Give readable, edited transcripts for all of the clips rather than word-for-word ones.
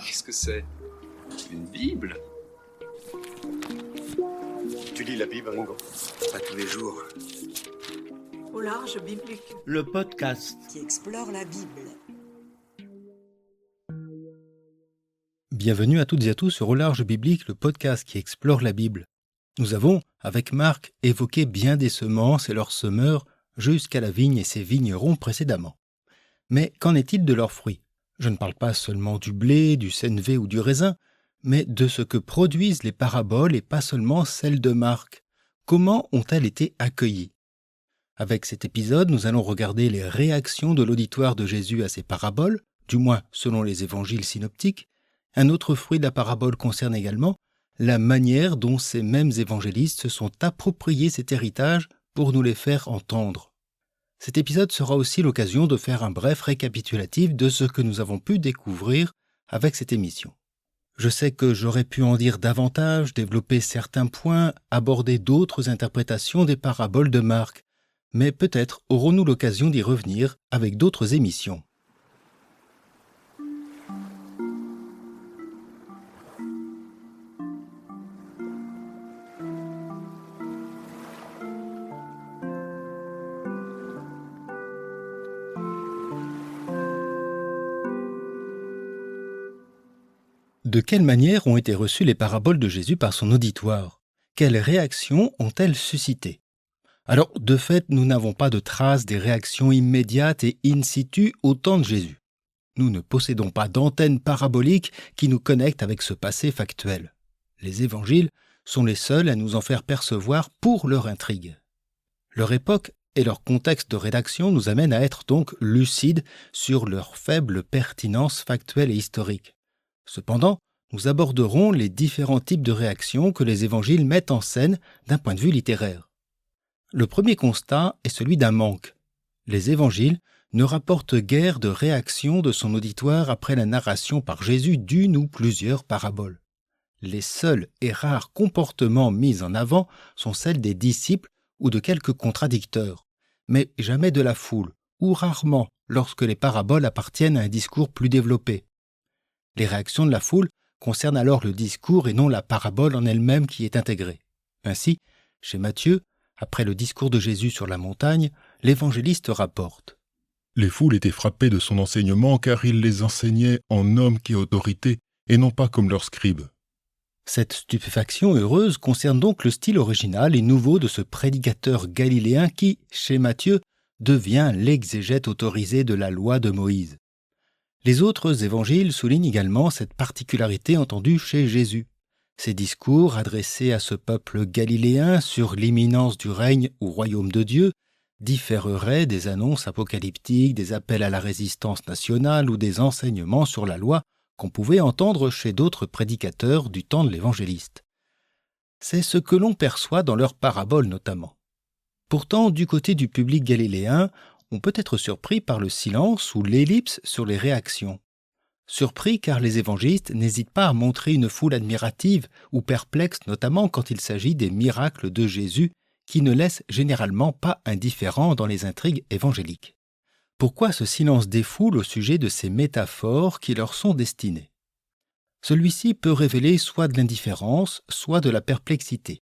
Qu'est-ce que c'est? Une Bible? Tu lis la Bible, Ringo? Pas tous les jours. Au large biblique. Le podcast. Qui explore la Bible. Bienvenue à toutes et à tous sur Au large biblique, le podcast qui explore la Bible. Nous avons, avec Marc, évoqué bien des semences et leurs semeurs jusqu'à la vigne et ses vignerons précédemment. Mais qu'en est-il de leurs fruits? Je ne parle pas seulement du blé, du sénévé ou du raisin, mais de ce que produisent les paraboles et pas seulement celles de Marc. Comment ont-elles été accueillies? Avec cet épisode, nous allons regarder les réactions de l'auditoire de Jésus à ces paraboles, du moins selon les évangiles synoptiques. Un autre fruit de la parabole concerne également la manière dont ces mêmes évangélistes se sont appropriés cet héritage pour nous les faire entendre. Cet épisode sera aussi l'occasion de faire un bref récapitulatif de ce que nous avons pu découvrir avec cette émission. Je sais que j'aurais pu en dire davantage, développer certains points, aborder d'autres interprétations des paraboles de Marc, mais peut-être aurons-nous l'occasion d'y revenir avec d'autres émissions. De quelle manière ont été reçues les paraboles de Jésus par son auditoire? Quelles réactions ont-elles suscité? Alors, de fait, nous n'avons pas de traces des réactions immédiates et in situ au temps de Jésus. Nous ne possédons pas d'antenne parabolique qui nous connecte avec ce passé factuel. Les évangiles sont les seuls à nous en faire percevoir pour leur intrigue. Leur époque et leur contexte de rédaction nous amènent à être donc lucides sur leur faible pertinence factuelle et historique. Cependant, nous aborderons les différents types de réactions que les évangiles mettent en scène d'un point de vue littéraire. Le premier constat est celui d'un manque. Les évangiles ne rapportent guère de réaction de son auditoire après la narration par Jésus d'une ou plusieurs paraboles. Les seuls et rares comportements mis en avant sont celles des disciples ou de quelques contradicteurs, mais jamais de la foule, ou rarement lorsque les paraboles appartiennent à un discours plus développé. Les réactions de la foule concernent alors le discours et non la parabole en elle-même qui est intégrée. Ainsi, chez Matthieu, après le discours de Jésus sur la montagne, l'évangéliste rapporte « Les foules étaient frappées de son enseignement car il les enseignait en homme qui a autorité et non pas comme leurs scribes. » Cette stupéfaction heureuse concerne donc le style original et nouveau de ce prédicateur galiléen qui, chez Matthieu, devient l'exégète autorisé de la loi de Moïse. Les autres évangiles soulignent également cette particularité entendue chez Jésus. Ses discours adressés à ce peuple galiléen sur l'imminence du règne ou royaume de Dieu différeraient des annonces apocalyptiques, des appels à la résistance nationale ou des enseignements sur la loi qu'on pouvait entendre chez d'autres prédicateurs du temps de l'évangéliste. C'est ce que l'on perçoit dans leurs paraboles notamment. Pourtant, du côté du public galiléen, on peut être surpris par le silence ou l'ellipse sur les réactions. Surpris car les évangélistes n'hésitent pas à montrer une foule admirative ou perplexe, notamment quand il s'agit des miracles de Jésus qui ne laissent généralement pas indifférents dans les intrigues évangéliques. Pourquoi ce silence des foules au sujet de ces métaphores qui leur sont destinées? Celui-ci peut révéler soit de l'indifférence, soit de la perplexité.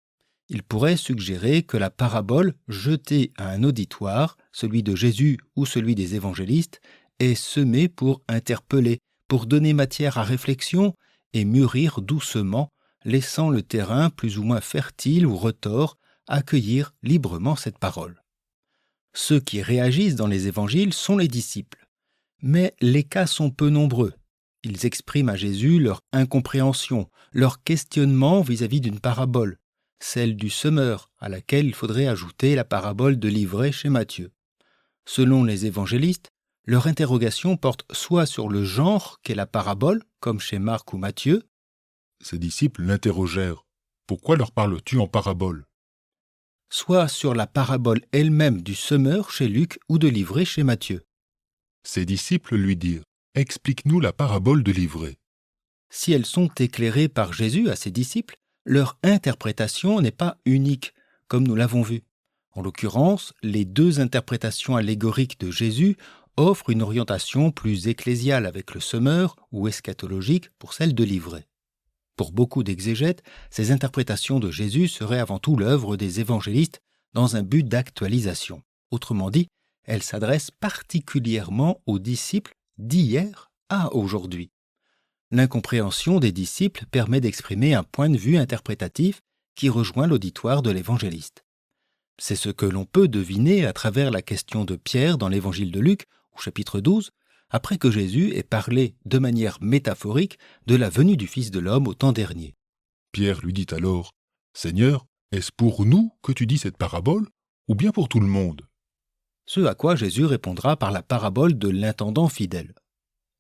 Il pourrait suggérer que la parabole jetée à un auditoire, celui de Jésus ou celui des évangélistes, est semée pour interpeller, pour donner matière à réflexion et mûrir doucement, laissant le terrain plus ou moins fertile ou retors accueillir librement cette parole. Ceux qui réagissent dans les évangiles sont les disciples. Mais les cas sont peu nombreux. Ils expriment à Jésus leur incompréhension, leur questionnement vis-à-vis d'une parabole, celle du semeur, à laquelle il faudrait ajouter la parabole de l'ivraie chez Matthieu. Selon les évangélistes, leur interrogation porte soit sur le genre qu'est la parabole, comme chez Marc ou Matthieu. Ses disciples l'interrogèrent. « Pourquoi leur parles-tu en parabole ?» Soit sur la parabole elle-même du semeur chez Luc ou de l'ivraie chez Matthieu. Ses disciples lui dirent « Explique-nous la parabole de l'ivraie. » Si elles sont éclairées par Jésus à ses disciples, leur interprétation n'est pas unique, comme nous l'avons vu. En l'occurrence, les deux interprétations allégoriques de Jésus offre une orientation plus ecclésiale avec le semeur ou eschatologique pour celle de l'ivraie. Pour beaucoup d'exégètes, ces interprétations de Jésus seraient avant tout l'œuvre des évangélistes dans un but d'actualisation. Autrement dit, elles s'adressent particulièrement aux disciples d'hier à aujourd'hui. L'incompréhension des disciples permet d'exprimer un point de vue interprétatif qui rejoint l'auditoire de l'évangéliste. C'est ce que l'on peut deviner à travers la question de Pierre dans l'évangile de Luc, au chapitre 12, après que Jésus ait parlé de manière métaphorique de la venue du Fils de l'homme au temps dernier. Pierre lui dit alors, « Seigneur, est-ce pour nous que tu dis cette parabole, ou bien pour tout le monde ?» Ce à quoi Jésus répondra par la parabole de l'intendant fidèle.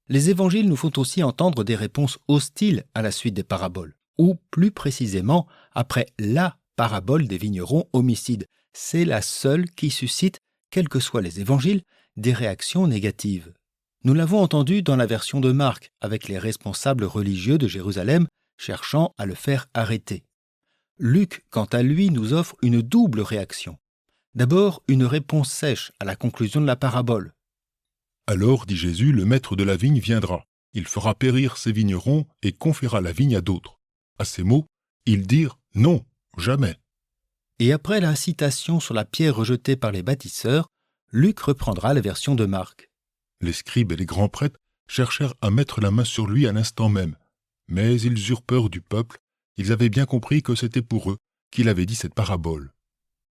Les évangiles nous font aussi entendre des réponses hostiles à la suite des paraboles, ou plus précisément après la parabole des vignerons homicides. C'est la seule qui suscite, quels que soient les évangiles, des réactions négatives. Nous l'avons entendu dans la version de Marc, avec les responsables religieux de Jérusalem cherchant à le faire arrêter. Luc, quant à lui, nous offre une double réaction. D'abord, une réponse sèche à la conclusion de la parabole. « Alors, dit Jésus, le maître de la vigne viendra. Il fera périr ses vignerons et conféera la vigne à d'autres. » À ces mots, ils dirent « Non, jamais !» Et après la citation sur la pierre rejetée par les bâtisseurs, Luc reprendra la version de Marc. Les scribes et les grands prêtres cherchèrent à mettre la main sur lui à l'instant même, mais ils eurent peur du peuple, ils avaient bien compris que c'était pour eux qu'il avait dit cette parabole.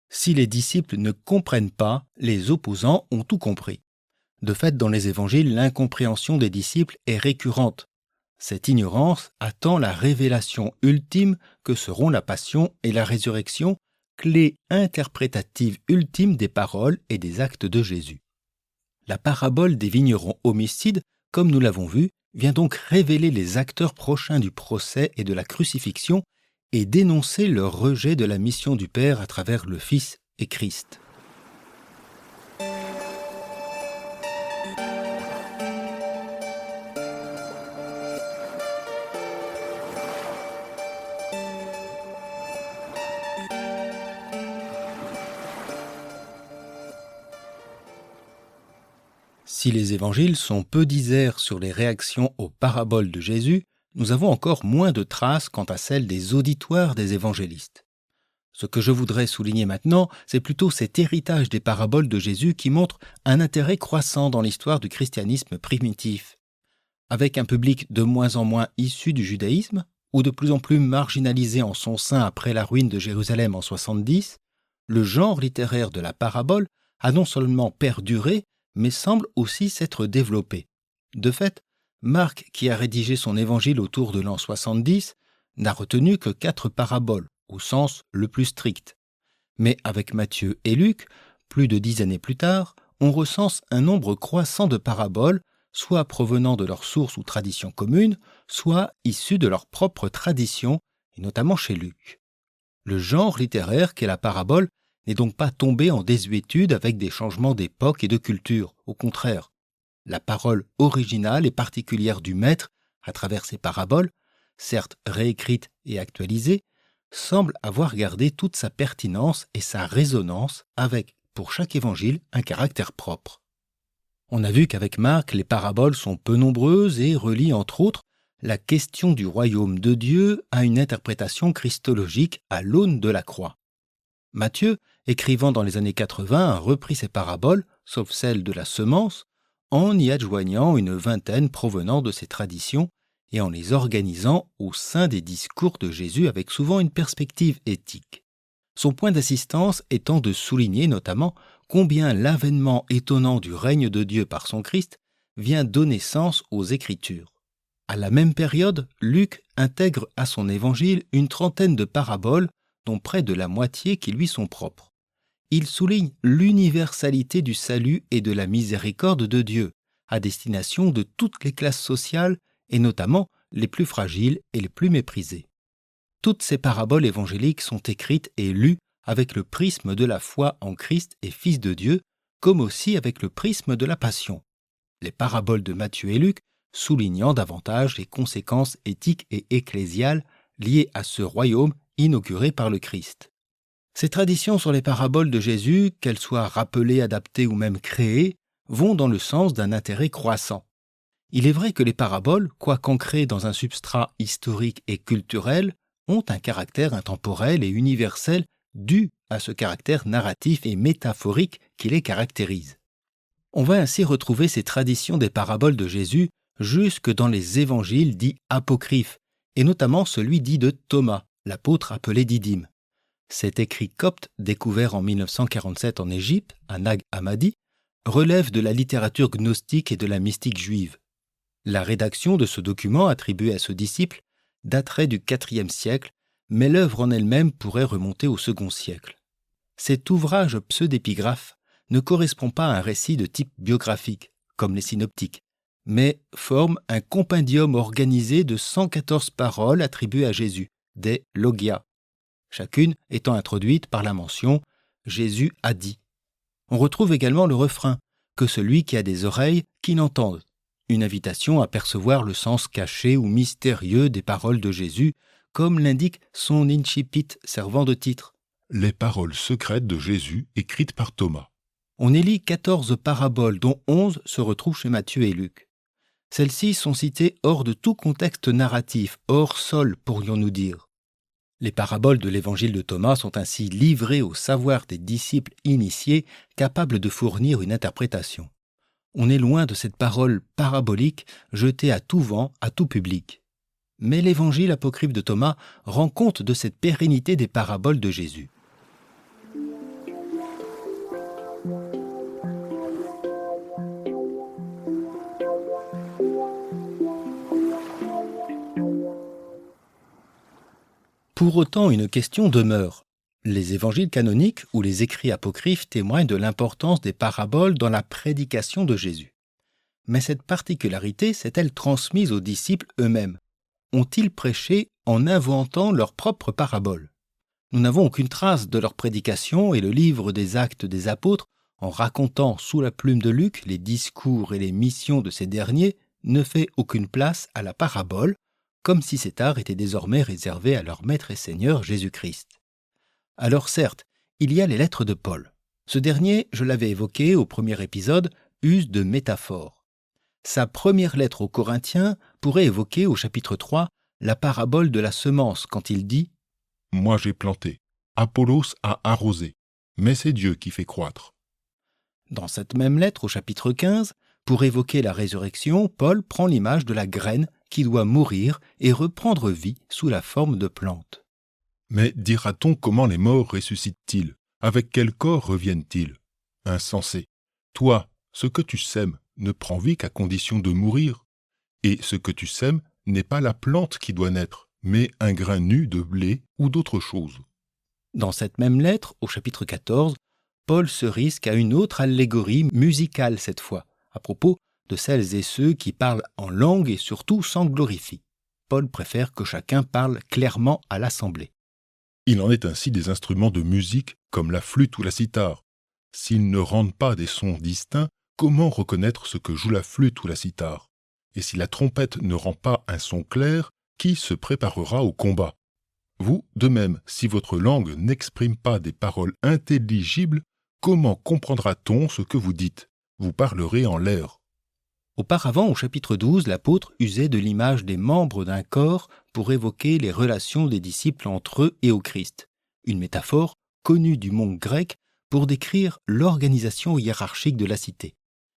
Si les disciples ne comprennent pas, les opposants ont tout compris. De fait, dans les évangiles, l'incompréhension des disciples est récurrente. Cette ignorance attend la révélation ultime que seront la passion et la résurrection, clé interprétative ultime des paroles et des actes de Jésus. La parabole des vignerons homicides, comme nous l'avons vu, vient donc révéler les acteurs prochains du procès et de la crucifixion et dénoncer leur rejet de la mission du Père à travers le Fils et Christ. Si les évangiles sont peu diserts sur les réactions aux paraboles de Jésus, nous avons encore moins de traces quant à celles des auditoires des évangélistes. Ce que je voudrais souligner maintenant, c'est plutôt cet héritage des paraboles de Jésus qui montre un intérêt croissant dans l'histoire du christianisme primitif. Avec un public de moins en moins issu du judaïsme, ou de plus en plus marginalisé en son sein après la ruine de Jérusalem en 70, le genre littéraire de la parabole a non seulement perduré, mais semble aussi s'être développé. De fait, Marc, qui a rédigé son évangile autour de l'an 70, n'a retenu que 4 paraboles, au sens le plus strict. Mais avec Matthieu et Luc, plus de 10 années plus tard, on recense un nombre croissant de paraboles, soit provenant de leurs sources ou traditions communes, soit issues de leur propre tradition, et notamment chez Luc. Le genre littéraire qu'est la parabole n'est donc pas tombé en désuétude avec des changements d'époque et de culture. Au contraire, la parole originale et particulière du maître, à travers ses paraboles, certes réécrites et actualisées, semble avoir gardé toute sa pertinence et sa résonance avec, pour chaque évangile, un caractère propre. On a vu qu'avec Marc, les paraboles sont peu nombreuses et relient entre autres la question du royaume de Dieu à une interprétation christologique à l'aune de la croix. Matthieu, écrivant dans les années 80, a repris ces paraboles, sauf celle de la semence, en y adjoignant une vingtaine provenant de ces traditions et en les organisant au sein des discours de Jésus avec souvent une perspective éthique. Son point d'assistance étant de souligner notamment combien l'avènement étonnant du règne de Dieu par son Christ vient donner sens aux Écritures. À la même période, Luc intègre à son évangile une trentaine de paraboles dont près de la moitié qui lui sont propres. Il souligne l'universalité du salut et de la miséricorde de Dieu, à destination de toutes les classes sociales et notamment les plus fragiles et les plus méprisées. Toutes ces paraboles évangéliques sont écrites et lues avec le prisme de la foi en Christ et Fils de Dieu, comme aussi avec le prisme de la passion. Les paraboles de Matthieu et Luc soulignant davantage les conséquences éthiques et ecclésiales liées à ce royaume inauguré par le Christ. Ces traditions sur les paraboles de Jésus, qu'elles soient rappelées, adaptées ou même créées, vont dans le sens d'un intérêt croissant. Il est vrai que les paraboles, quoique ancrées dans un substrat historique et culturel, ont un caractère intemporel et universel dû à ce caractère narratif et métaphorique qui les caractérise. On va ainsi retrouver ces traditions des paraboles de Jésus jusque dans les évangiles dits apocryphes, et notamment celui dit de Thomas, l'apôtre appelé Didyme. Cet écrit copte, découvert en 1947 en Égypte, à Nag Hammadi, relève de la littérature gnostique et de la mystique juive. La rédaction de ce document attribué à ce disciple daterait du IVe siècle, mais l'œuvre en elle-même pourrait remonter au II siècle. Cet ouvrage pseudépigraphe ne correspond pas à un récit de type biographique, comme les synoptiques, mais forme un compendium organisé de 114 paroles attribuées à Jésus, des logia, chacune étant introduite par la mention « Jésus a dit ». On retrouve également le refrain « Que celui qui a des oreilles, qui l'entende », une invitation à percevoir le sens caché ou mystérieux des paroles de Jésus, comme l'indique son incipit servant de titre. Les paroles secrètes de Jésus écrites par Thomas. On élit 14 paraboles, dont 11 se retrouvent chez Matthieu et Luc. Celles-ci sont citées hors de tout contexte narratif, hors sol, pourrions-nous dire. Les paraboles de l'évangile de Thomas sont ainsi livrées au savoir des disciples initiés capables de fournir une interprétation. On est loin de cette parole parabolique jetée à tout vent, à tout public. Mais l'évangile apocryphe de Thomas rend compte de cette pérennité des paraboles de Jésus. Pour autant, une question demeure. Les évangiles canoniques ou les écrits apocryphes témoignent de l'importance des paraboles dans la prédication de Jésus. Mais cette particularité s'est-elle transmise aux disciples eux-mêmes? Ont-ils prêché en inventant leurs propres paraboles? Nous n'avons aucune trace de leur prédication et le livre des Actes des Apôtres, en racontant sous la plume de Luc les discours et les missions de ces derniers, ne fait aucune place à la parabole, comme si cet art était désormais réservé à leur Maître et Seigneur Jésus-Christ. Alors certes, il y a les lettres de Paul. Ce dernier, je l'avais évoqué au premier épisode, use de métaphores. Sa première lettre aux Corinthiens pourrait évoquer au chapitre 3 la parabole de la semence quand il dit « Moi j'ai planté, Apollos a arrosé, mais c'est Dieu qui fait croître. » Dans cette même lettre au chapitre 15, pour évoquer la résurrection, Paul prend l'image de la graine qui doit mourir et reprendre vie sous la forme de plante. Mais dira-t-on comment les morts ressuscitent-ils? Avec quel corps reviennent-ils? Insensé. Toi, ce que tu sèmes ne prend vie qu'à condition de mourir. Et ce que tu sèmes n'est pas la plante qui doit naître, mais un grain nu de blé ou d'autre chose. Dans cette même lettre, au chapitre 14, Paul se risque à une autre allégorie musicale cette fois, à propos de celles et ceux qui parlent en langue et surtout s'en glorifient. Paul préfère que chacun parle clairement à l'assemblée. Il en est ainsi des instruments de musique comme la flûte ou la cithare. S'ils ne rendent pas des sons distincts, comment reconnaître ce que joue la flûte ou la cithare? Et si la trompette ne rend pas un son clair, qui se préparera au combat? Vous, de même, si votre langue n'exprime pas des paroles intelligibles, comment comprendra-t-on ce que vous dites? Vous parlerez en l'air. Auparavant, au chapitre 12, l'apôtre usait de l'image des membres d'un corps pour évoquer les relations des disciples entre eux et au Christ, une métaphore connue du monde grec pour décrire l'organisation hiérarchique de la cité.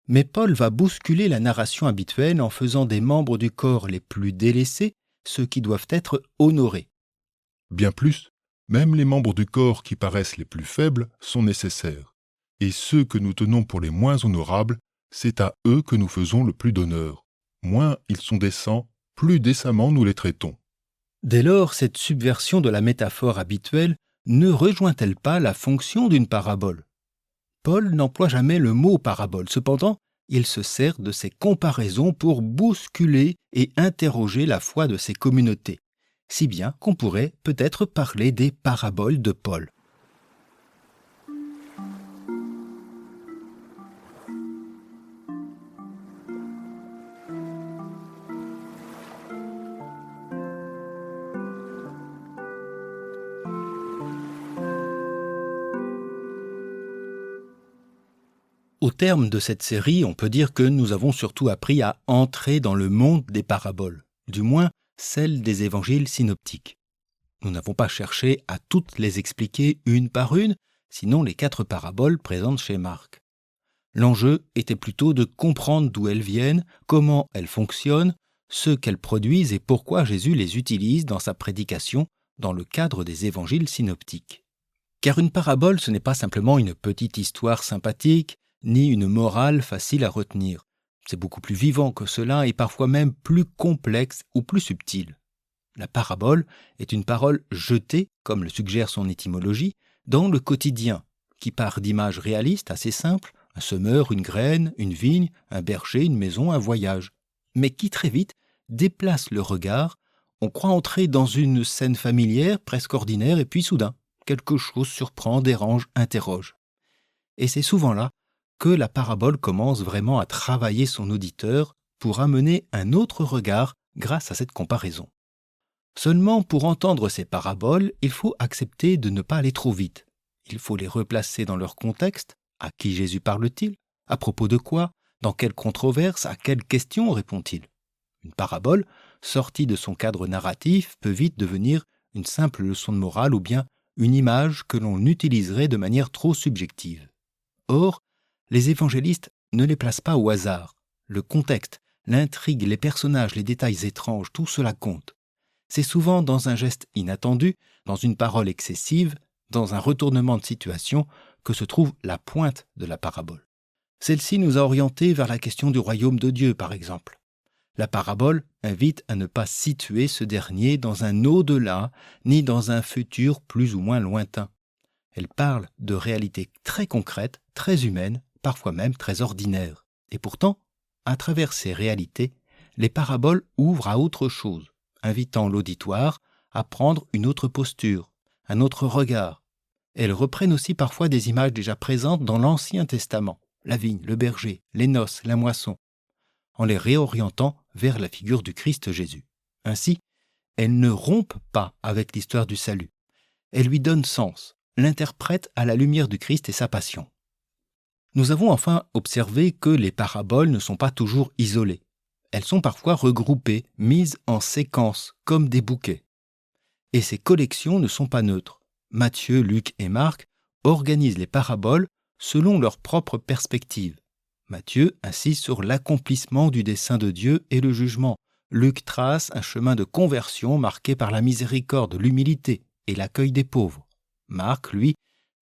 Mais Paul va bousculer la narration habituelle en faisant des membres du corps les plus délaissés ceux qui doivent être honorés. Bien plus, même les membres du corps qui paraissent les plus faibles sont nécessaires, et ceux que nous tenons pour les moins honorables, c'est à eux que nous faisons le plus d'honneur. Moins ils sont décents, plus décemment nous les traitons. Dès lors, cette subversion de la métaphore habituelle ne rejoint-elle pas la fonction d'une parabole? Paul n'emploie jamais le mot parabole, cependant, il se sert de ces comparaisons pour bousculer et interroger la foi de ses communautés, si bien qu'on pourrait peut-être parler des paraboles de Paul. Au Au terme de cette série, on peut dire que nous avons surtout appris à entrer dans le monde des paraboles, du moins celles des évangiles synoptiques. Nous n'avons pas cherché à toutes les expliquer une par une, sinon les 4 paraboles présentes chez Marc. L'enjeu était plutôt de comprendre d'où elles viennent, comment elles fonctionnent, ce qu'elles produisent et pourquoi Jésus les utilise dans sa prédication dans le cadre des évangiles synoptiques. Car une parabole, ce n'est pas simplement une petite histoire sympathique, ni une morale facile à retenir. C'est beaucoup plus vivant que cela et parfois même plus complexe ou plus subtil. La parabole est une parole jetée, comme le suggère son étymologie, dans le quotidien, qui part d'images réalistes assez simples, un semeur, une graine, une vigne, un berger, une maison, un voyage, mais qui très vite déplace le regard. On croit entrer dans une scène familière, presque ordinaire, et puis soudain, quelque chose surprend, dérange, interroge. Et c'est souvent là que la parabole commence vraiment à travailler son auditeur pour amener un autre regard grâce à cette comparaison. Seulement, pour entendre ces paraboles, il faut accepter de ne pas aller trop vite. Il faut les replacer dans leur contexte. À qui Jésus parle-t-il? À propos de quoi? Dans quelle controverse? À quelle question répond-il? Une parabole, sortie de son cadre narratif, peut vite devenir une simple leçon de morale ou bien une image que l'on utiliserait de manière trop subjective. Or, les évangélistes ne les placent pas au hasard. Le contexte, l'intrigue, les personnages, les détails étranges, tout cela compte. C'est souvent dans un geste inattendu, dans une parole excessive, dans un retournement de situation, que se trouve la pointe de la parabole. Celle-ci nous a orientés vers la question du royaume de Dieu, par exemple. La parabole invite à ne pas situer ce dernier dans un au-delà, ni dans un futur plus ou moins lointain. Elle parle de réalités très concrètes, très humaines, parfois même très ordinaires. Et pourtant, à travers ces réalités, les paraboles ouvrent à autre chose, invitant l'auditoire à prendre une autre posture, un autre regard. Elles reprennent aussi parfois des images déjà présentes dans l'Ancien Testament, la vigne, le berger, les noces, la moisson, en les réorientant vers la figure du Christ Jésus. Ainsi, elles ne rompent pas avec l'histoire du salut. Elles lui donnent sens, l'interprètent à la lumière du Christ et sa passion. Nous avons enfin observé que les paraboles ne sont pas toujours isolées. Elles sont parfois regroupées, mises en séquence, comme des bouquets. Et ces collections ne sont pas neutres. Matthieu, Luc et Marc organisent les paraboles selon leur propre perspective. Matthieu insiste sur l'accomplissement du dessein de Dieu et le jugement. Luc trace un chemin de conversion marqué par la miséricorde, l'humilité et l'accueil des pauvres. Marc, lui,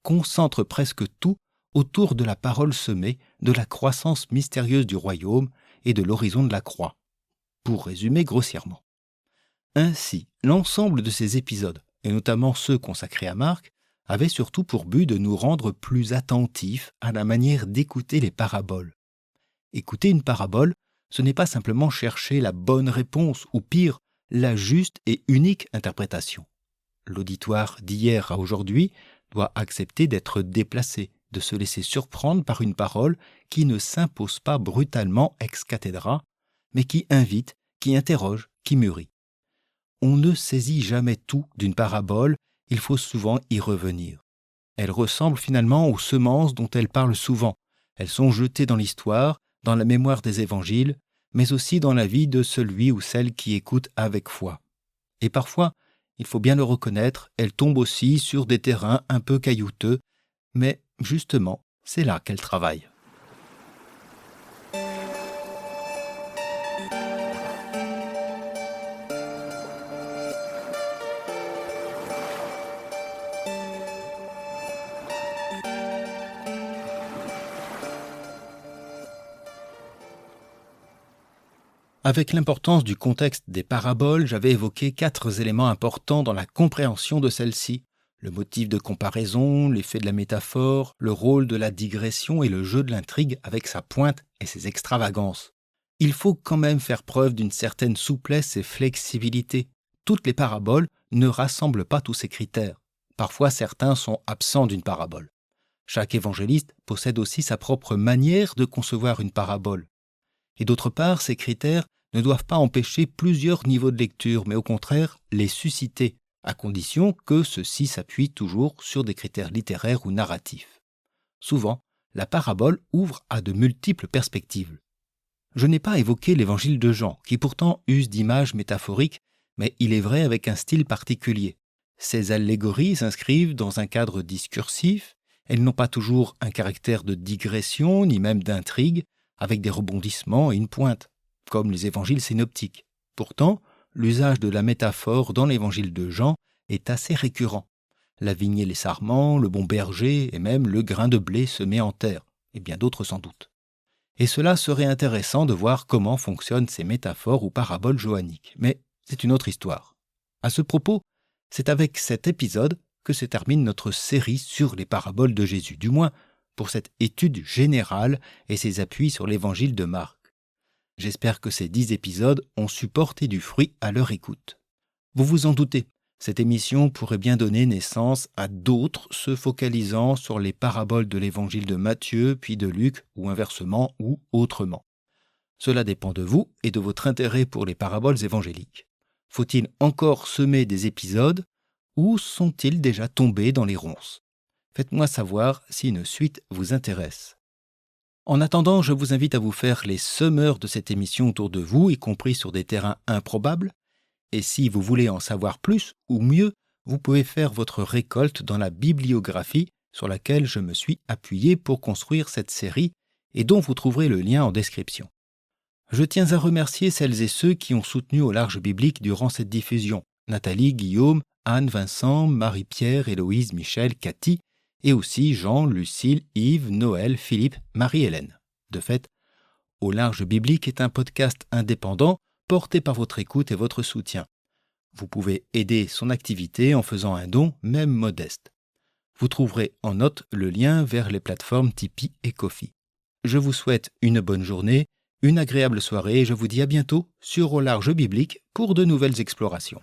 concentre presque tout autour de la parole semée, de la croissance mystérieuse du royaume et de l'horizon de la croix. Pour résumer grossièrement. Ainsi, l'ensemble de ces épisodes, et notamment ceux consacrés à Marc, avaient surtout pour but de nous rendre plus attentifs à la manière d'écouter les paraboles. Écouter une parabole, ce n'est pas simplement chercher la bonne réponse, ou pire, la juste et unique interprétation. L'auditoire d'hier à aujourd'hui doit accepter d'être déplacé, de se laisser surprendre par une parole qui ne s'impose pas brutalement ex cathedra, mais qui invite, qui interroge, qui mûrit. On ne saisit jamais tout d'une parabole, il faut souvent y revenir. Elles ressemblent finalement aux semences dont elles parlent souvent. Elles sont jetées dans l'histoire, dans la mémoire des évangiles, mais aussi dans la vie de celui ou celle qui écoute avec foi. Et parfois, il faut bien le reconnaître, elles tombent aussi sur des terrains un peu caillouteux, mais justement, c'est là qu'elles travaillent. Avec l'importance du contexte des paraboles, j'avais évoqué 4 éléments importants dans la compréhension de celle-ci. Le motif de comparaison, l'effet de la métaphore, le rôle de la digression et le jeu de l'intrigue avec sa pointe et ses extravagances. Il faut quand même faire preuve d'une certaine souplesse et flexibilité. Toutes les paraboles ne rassemblent pas tous ces critères. Parfois, certains sont absents d'une parabole. Chaque évangéliste possède aussi sa propre manière de concevoir une parabole. Et d'autre part, ces critères ne doivent pas empêcher plusieurs niveaux de lecture, mais au contraire les susciter, à condition que ceux-ci s'appuient toujours sur des critères littéraires ou narratifs. Souvent, la parabole ouvre à de multiples perspectives. Je n'ai pas évoqué l'évangile de Jean, qui pourtant use d'images métaphoriques, mais il est vrai avec un style particulier. Ces allégories s'inscrivent dans un cadre discursif, elles n'ont pas toujours un caractère de digression, ni même d'intrigue, avec des rebondissements et une pointe, comme les évangiles synoptiques. Pourtant, l'usage de la métaphore dans l'évangile de Jean est assez récurrent. La vigne et les sarments, le bon berger et même le grain de blé semé en terre, et bien d'autres sans doute. Et cela serait intéressant de voir comment fonctionnent ces métaphores ou paraboles johanniques, mais c'est une autre histoire. À ce propos, c'est avec cet épisode que se termine notre série sur les paraboles de Jésus, du moins pour cette étude générale et ses appuis sur l'évangile de Marc. J'espère que ces 10 épisodes ont su porter du fruit à leur écoute. Vous vous en doutez, cette émission pourrait bien donner naissance à d'autres se focalisant sur les paraboles de l'évangile de Matthieu puis de Luc, ou inversement ou autrement. Cela dépend de vous et de votre intérêt pour les paraboles évangéliques. Faut-il encore semer des épisodes ou sont-ils déjà tombés dans les ronces? Faites-moi savoir si une suite vous intéresse. En attendant, je vous invite à vous faire les semeurs de cette émission autour de vous, y compris sur des terrains improbables. Et si vous voulez en savoir plus ou mieux, vous pouvez faire votre récolte dans la bibliographie sur laquelle je me suis appuyé pour construire cette série et dont vous trouverez le lien en description. Je tiens à remercier celles et ceux qui ont soutenu Au Large Biblique durant cette diffusion. Nathalie, Guillaume, Anne, Vincent, Marie-Pierre, Héloïse, Michel, Cathy, et aussi Jean, Lucille, Yves, Noël, Philippe, Marie-Hélène. De fait, Au Large Biblique est un podcast indépendant porté par votre écoute et votre soutien. Vous pouvez aider son activité en faisant un don, même modeste. Vous trouverez en note le lien vers les plateformes Tipeee et Ko-fi. Je vous souhaite une bonne journée, une agréable soirée et je vous dis à bientôt sur Au Large Biblique pour de nouvelles explorations.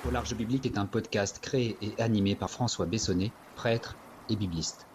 Au Large Biblique est un podcast créé et animé par François Bessonnet, prêtre et bibliste.